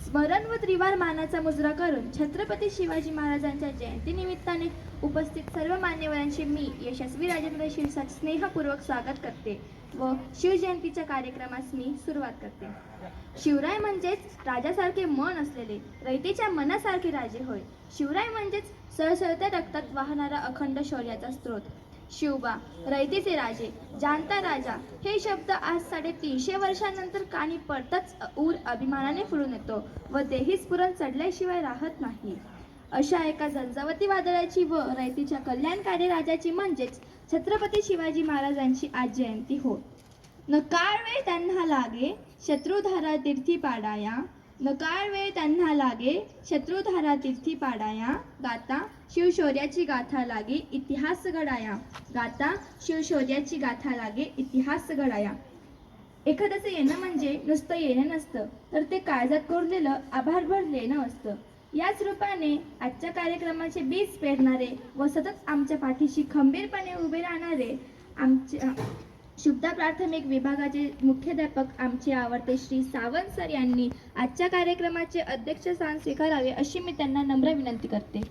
स्मरण व त्रिवार मानाचा मुजरा करून छत्रपती शिवाजी महाराजांच्या जयंतीनिमित्ताने उपस्थित सर्व मान्यवरांचे मी यशस्वी राजेंद्र शिरसाट स्नेहपूर्वक स्वागत करते व शिवजयंतीच्या कार्यक्रमास मी सुरुवात करते. शिवराय म्हणजेच राजासारखे मन असलेले, रयतेच्या मनासारखे राजे होय. शिवराय म्हणजेच सळसळत्या रक्तात वाहणारा अखंड शौर्याचा स्रोत. शिवबा, रयतेचे राजे, जाणता राजा हे शब्द आज 350 वर्षांनंतर कानी पडताच ऊर अभिमानाने फुलून येतो व तेही स्फुरण चढल्याशिवाय राहत नाही. अशा एका झंझावती वादळाची व रयतेच्या कल्याणकारी राजाची म्हणजेच छत्रपती शिवाजी महाराजांची आज जयंती हो. न काळ वेळ त्यांना लागे शत्रुधारा तीर्थी पाडाया, न काळ वेळ त्यांना लागे शत्रुधारा तीर्थी पाडाया, गाता शिवशौर्याची गाथा लागे इतिहास घडाया, गाता शिवशौर्याची गाथा लागे इतिहास घडाया. एखाद्याचं येणं म्हणजे नुसतं येणं नसतं, तर ते काळजात कोरलेलं आभारभर लेणं असतं. याच रूपाने आजच्या कार्यक्रमाचे बीज पेरणारे व सतत आमच्या पाठीशी खंबीरपणे उभे राहणारे आमच्या शुभदा प्राथमिक विभागाचे मुख्याध्यापक आमचे आवडते श्री सावंत सर यांनी आजच्या कार्यक्रमाचे अध्यक्षस्थान स्वीकारावे अशी मी त्यांना नम्र विनंती करते.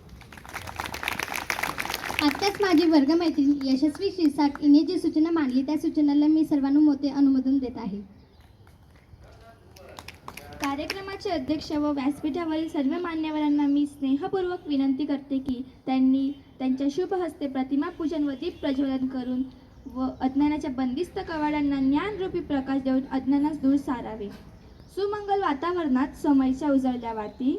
आत्ताच माझी वर्गमैत्रीण यशस्वी शिरसाट हिने जी सूचना मांडली त्या सूचनेला मी सर्वानुमते अनुमोदन देत आहे. कार्यक्रमाचे अध्यक्ष व व्यासपीठावरील सर्व मान्यवरांना मी स्नेहपूर्वक विनंती करते की त्यांनी त्यांच्या शुभ हस्ते प्रतिमा पूजन व दीप प्रज्वलन करून व अज्ञानाच्या बंदिस्त कवाडांना ज्ञानरूपी प्रकाश देऊन अज्ञानास दूर सारावे. सुमंगल वातावरणात समयच्या उजळल्या वाटी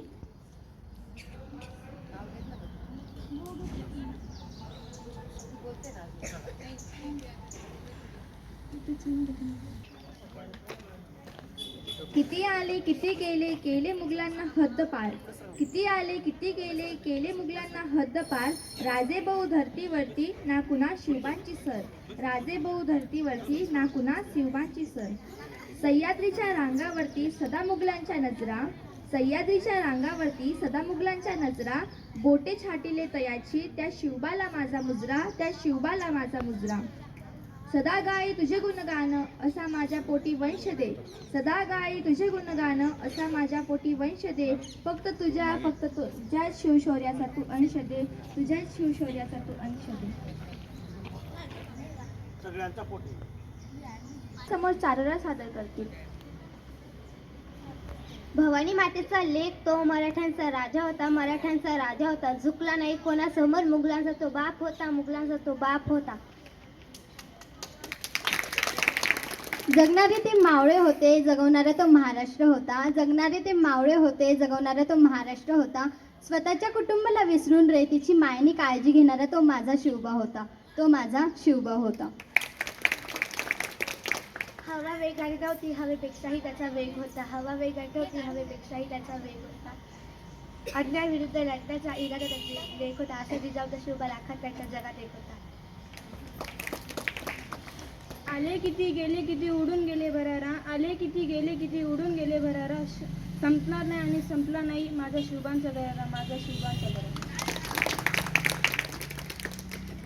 किती आले किती गेले केले मुघलांना हद्दपार, किती आले किती गेले केले मुघलांना हद्दपार, राजे बहु धरतीवरती ना कुणा शिवबांची सर, राजे बहु धरतीवरती ना कुणा शिवबांची सर. सह्याद्रीच्या रांगावरती सदा मुघलांच्या नजरा, सह्याद्रीच्या रांगावरती सदा मुघलांच्या नजरा, बोटे छाटिले तयाची त्या शिवबाला माझा मुजरा, त्या शिवबाला माझा मुजरा. सदा गाई तुझे गुणगान असा माझ्या पोटी वंश दे, सदा गाई तुझे गुणगान असा माझ्या पोटी वंश दे, फक्त तुझ्या शिवशौर्याचा तू अंश दे, तुझ्या शिवशौर्याचा तू अंश दे. सगळ्यांचा पोटी समोर चारोळा सादर करतील. भवानी मातेचा लेख तो मराठ्यांचा राजा होता, मराठ्यांचा राजा होता, झुकला नाही कोणासमोर, मुघलांचा तो बाप होता, मुघलांचा तो बाप होता. जगणारे ते मावळे होते, जगवणारा तो महाराष्ट्र होता, जगणारे ते मावळे होते, जगवणारा तो महाराष्ट्र होता. स्वतःच्या कुटुंबाला विसरून रयतेची मायेने काळजी घेणारा तो माझा शिवबा होता, तो माझा शिवबा होता. हवा वेगाने होती, हवेपेक्षाही त्याचा वेग होता, हवा वेगाने होती, हवेपेक्षाही त्याचा वेग होता. अज्ञाविरुद्ध लढण्याचा इरादा त्याचा वेग होता, असा जिजाऊचा शिवबा लाखात त्याच्या जगात एक होता. आले किती गेले किती उडून गेले भरारा, आले किती गेले किती उडून गेले भरारा, संपणार नाही आणि संपला नाही माझा शिवबांचा दरारा, माझा शिवबांचा दरारा.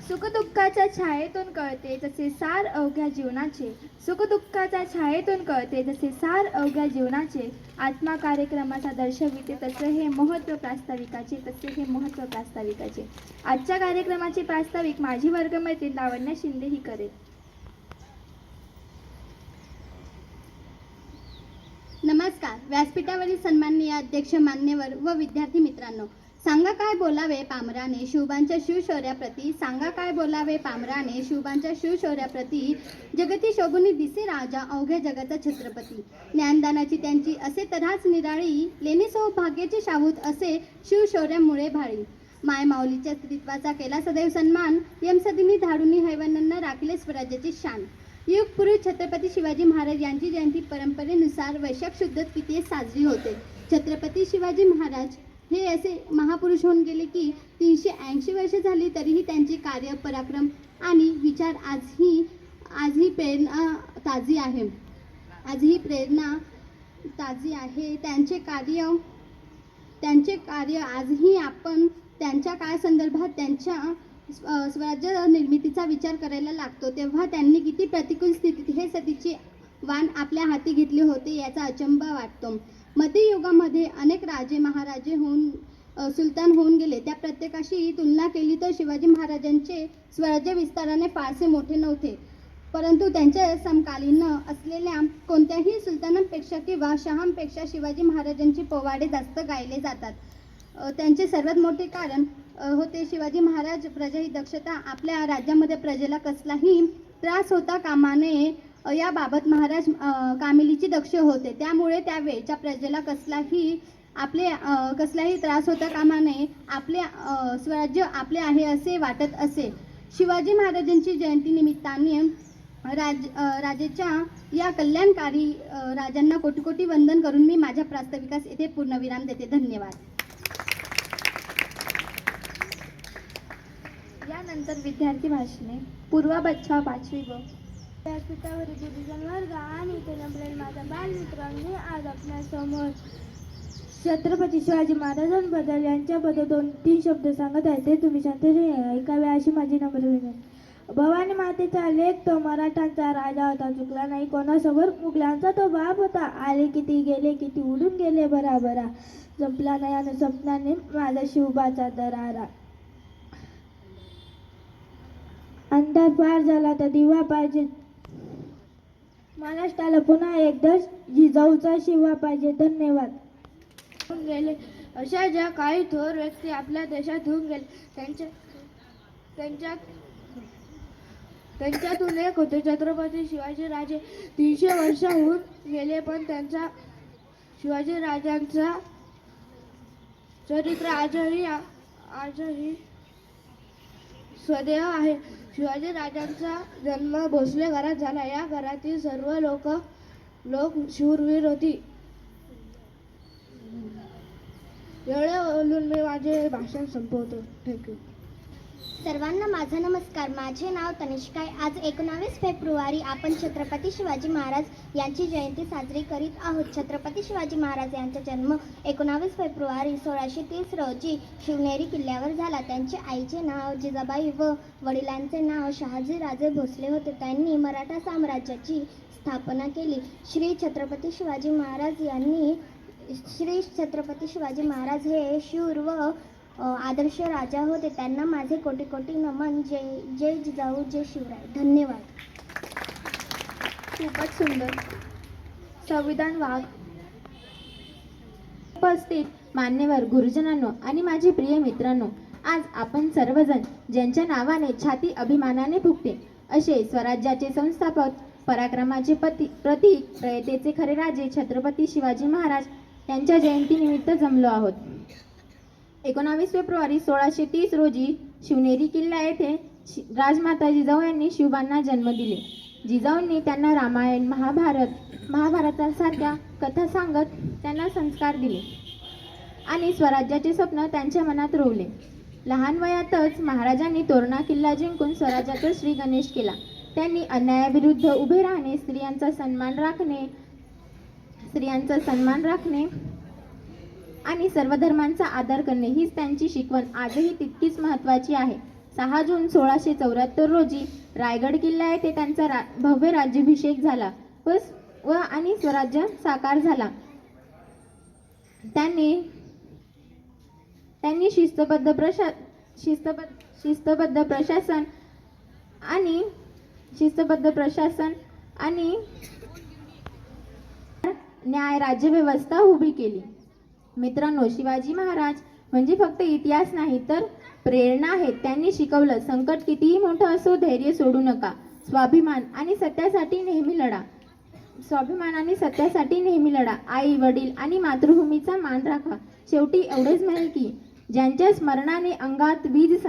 सुखदुःखाच्या छायेतून कळते जसे सार अवघ्या जीवनाचे, सुखदुःखाच्या छायेतून कळते जसे सार अवघ्या जीवनाचे. आत्मा कार्यक्रमाचा दर्शविते तसे हे महत्त्व प्रास्ताविकाचे, तसे हे महत्त्व प्रास्ताविकाचे. आजच्या कार्यक्रमाचे प्रास्ताविक माझी वर्गमैत्रीण लावण्या शिंदे ही करेल. नमस्कार. व्यासपीठावरील सन्माननीय अध्यक्ष, मान्यवर व विद्यार्थी मित्रांनो, सांगा काय बोलावे पामराने शिवबांच्या शिवशौर्याप्रती, सांगा काय बोलावे पामराने शिवबांच्या शिवशौर्याप्रती. जगती शोभुनी दिसे राजा अवघ्या जगाचा छत्रपती, ज्ञानदानाची त्यांची असे तऱ्हाच निराळी, लेणी सौभाग्याची शाहूत असे शिवशौर्यामुळे भाळी. माय माऊलीच्या स्त्रीत्वाचा केला सदैव सन्मान, यमसदीनी धाडुनी हैवानांना राखले स्वराज्याची शान. युग पुरुष छत्रपती शिवाजी महाराज यांची जयंती परंपरेनुसार वैशाख शुद्ध तृतीये साजरी होते. छत्रपती शिवाजी महाराज हे असे महापुरुष होऊन गेले की 380 वर्षे झाली तरीही त्यांचे कार्य, पराक्रम आणि विचार आजही प्रेरणा ताजी आहे, आजही प्रेरणा ताजी आहे. त्यांचे कार्य आजही आपण त्यांच्या काळासंदर्भात त्यांच्या स्वराज्य निर्मितीचा विचार करायला लागतो. तेव्हा त्यांनी किती प्रतिकूल स्थितीत हे सतीचे वाण आपल्या हाती घेतले होते याचा अचंबा वाटतो. मध्ययुगामध्ये अनेक राजे महाराजे सुलतान होऊन गेले. त्या प्रत्येकाशी तुलना केली तर शिवाजी महाराजांचे स्वराज्य विस्ताराने फारसे मोठे नव्हते, परंतु त्यांच्या समकालीन असलेल्या कोणत्याही सुलतानांपेक्षा किंवा शहांपेक्षा शिवाजी महाराजांची पोवाडे जास्त गायले जातात. त्यांचे सर्वात मोठे कारण होते शिवाजी महाराज प्रजाही दक्षता. आपल्या राज्यामध्ये प्रजेला कसलाही त्रास होता कामा नये याबाबत महाराज कामिलीची दक्ष होते. त्यामुळे त्यावेळच्या प्रजेला कसलाही त्रास होता कामा नये. आपले स्वराज्य आपले आहे असे वाटत असे. शिवाजी महाराजांची जयंती निमित्ताने राजेच्या या कल्याणकारी राजांना कोटी कोटी वंदन करून मी माझ्या प्रास्ताविकास येथे पूर्णविराम देते. धन्यवाद. यानंतर विद्यार्थी भाषणे. पूर्वा बच्छाव 5वी ब. व्यासपीठावरील गुरुजन वर्ग आणि इथे जमलेले माझ्या बालमित्रांनी आज आपल्यासमोर छत्रपती शिवाजी महाराजांबद्दल यांच्याबद्दल 2-3 शब्द सांगत आहे. ते तुम्ही शांततेने ऐकावे अशी माझी नम्र विनंती. भवानी मातेचा लेख तो मराठांचा राजा होता, चुकला नाही कोणासमोर. मुघलांचा तो बाप होता, आले किती गेले किती उडून गेले भराभरा. संपला नाही आणि संपला नाही माझा शिवबाचा दरारा. अंधार पार झाला तर दिवा पाहिजे, महाराष्ट्राला पुन्हा एकदा जिजाऊचा शिवा पाहिजे. धन्यवाद. गेले अशा ज्या काही थोर व्यक्ती आपल्या देशात होऊन गेले त्यांच्यातून एक होते छत्रपती शिवाजी राजे. 300 वर्ष होऊन गेले पण त्यांचा शिवाजी राजांचा चरित्र आजही सदैव आहे. शिवाजी राजांचा जन्म भोसले घरात झाला. या घरातील सर्व लोक शूरवीर होती. एवढे बोलून मी माझे भाषण संपवतो. थँक्यू. सर्वांना माझा नमस्कार. माझे नाव तनिष्का आहे. आज 19 फेब्रुवारी आपण छत्रपती शिवाजी महाराज यांची जयंती साजरी करीत आहोत. छत्रपती शिवाजी महाराज यांचा जन्म 19 फेब्रुवारी 1630 रोजी शिवनेरी किल्ल्यावर झाला. त्यांच्या आईचे नाव जिजाबाई व वडिलांचे नाव शहाजी राजे भोसले होते. त्यांनी मराठा साम्राज्याची स्थापना केली. श्री छत्रपती शिवाजी महाराज हे शूर व आदर्श राजा होते. त्यांना माझे कोटी कोटी नमन. जय जिजाऊ, जय शिवराय. धन्यवाद. खूपच सुंदर. संविधान वाघ. उपस्थित मान्यवर गुरुजनांनो आणि माझे प्रिय मित्रांनो, आज आपण सर्वजण ज्यांच्या नावाने छाती अभिमानाने फुगते असे स्वराज्याचे संस्थापक, पराक्रमाचे प्रतीक, रयतेचे खरे राजे छत्रपती शिवाजी महाराज यांच्या जयंतीनिमित्त जमलो आहोत. 19 फेब्रुवारी 1630 रोजी शिवनेरी किल्ला येथे राजमाता जिजाऊ यांनी शिवबांना जन्म दिले. जिजाऊंनी त्यांना रामायण, महाभारतासारख्या कथा सांगत त्यांना संस्कार दिले आणि स्वराज्याचे स्वप्न त्यांच्या मनात रोवले. लहान वयातच महाराजांनी तोरणा किल्ला जिंकून स्वराज्याचा श्री गणेश केला. त्यांनी अन्यायाविरुद्ध उभे राहणे, स्त्रियांचा सन्मान राखणे आणि सर्व धर्मांचा आदर करणे हीच त्यांची शिकवण आजही तितकीच महत्त्वाची आहे. 6 जून 1674 रोजी रायगड किल्ला येथे त्यांचा भव्य राज्याभिषेक झाला आणि स्वराज्य साकार झाला. त्यांनी शिस्तबद्ध प्रशासन आणि न्याय राज्यव्यवस्था उभी केली. मित्रांनो, शिवाजी महाराज म्हणजे फक्त इतिहास नाही तर प्रेरणा आहे. त्यांनी शिकवलं, संकट कितीही मोठं असो धैर्य सोडू नका. स्वाभिमान आणि सत्यासाठी नेहमी लढा. आई, वडील आणि मातृभूमीचा मान राखा. शेवटी एवढेच मिळेल की ज्यांच्या स्मरणाने अंगात वीज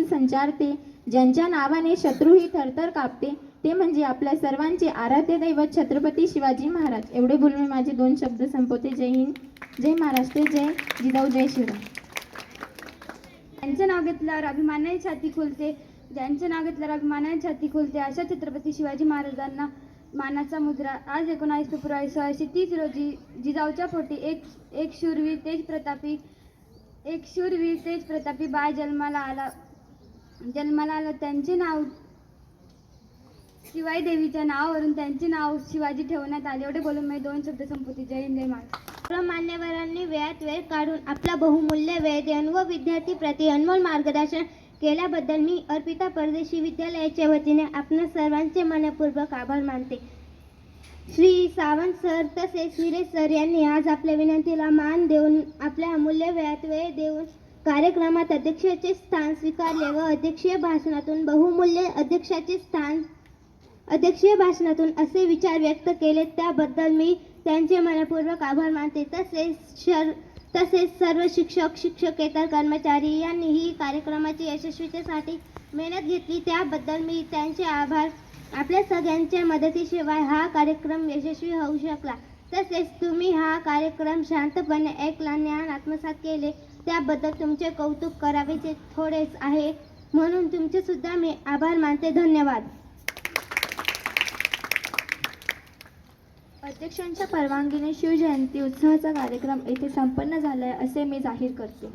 संचारते, ज्यांच्या नावाने शत्रूही थरथर कापते, ते म्हणजे आपल्या सर्वांचे आराध्य दैवत छत्रपती शिवाजी महाराज. एवढे बोलून मी माझे 2 शब्द संपवते. जय हिंद, जय महाराष्ट्र, जय जिजाऊ, जय शिवराय. ज्यांचं नाव घेतल्यावर अभिमानाने छाती खुलते अशा छत्रपती शिवाजी महाराजांना मानाचा मुजरा. आज 19 फेब्रुवारी 1630 रोजी जिजाऊच्या पोटी एक शूरवीर तेज प्रतापी बाळ जन्माला आला. त्यांचे नाव शिवाई देवीच्या नावावरून त्यांचे नाव शिवाजी ठेवण्यात आले. एवढे बोलून मी 2 शब्द संपवते. जय हिंद, जय महाराष्ट्र. सर्व मान्यवरांनी वेळात वेळ काढून आपला बहुमूल्य वेळ देऊन व विद्यार्थी प्रति अनमोल मार्गदर्शन केल्याबद्दल मी अर्पिता परदेशी विद्यालयाच्या वतीने आपणा सर्वांचे मनपूर्वक आभार मानते. श्री सावंत सर तसेच हिरे सर यांनी आज आपल्या विनंतीला मान देऊन आपल्या अमूल्य वेळात वेळ देऊन कार्यक्रमात अध्यक्षाचे स्थान स्वीकारले व अध्यक्षीय भाषणातून असे विचार व्यक्त केले, त्याबद्दल मी त्यांचे मनपूर्वक आभार मानते. तसेच सर्व शिक्षक शिक्षकेतर कर्मचारी यांनीही कार्यक्रमाची यशस्वीतेसाठी मेहनत घेतली, त्याबद्दल मी त्यांचे आभार. आपल्या सगळ्यांच्या मदतीशिवाय हा कार्यक्रम यशस्वी होऊ शकला. तसेच तुम्ही हा कार्यक्रम शांतपणे ऐकला, ज्ञान आत्मसात केले, त्याबद्दल तुमचे कौतुक करावेचे थोडेच आहे, म्हणून तुमचे सुद्धा मी आभार मानते. धन्यवाद. अध्यक्षांच्या परवानगीने शिवजयंती उत्सवाचा कार्यक्रम येथे संपन्न झाला आहे असे मी जाहीर करते.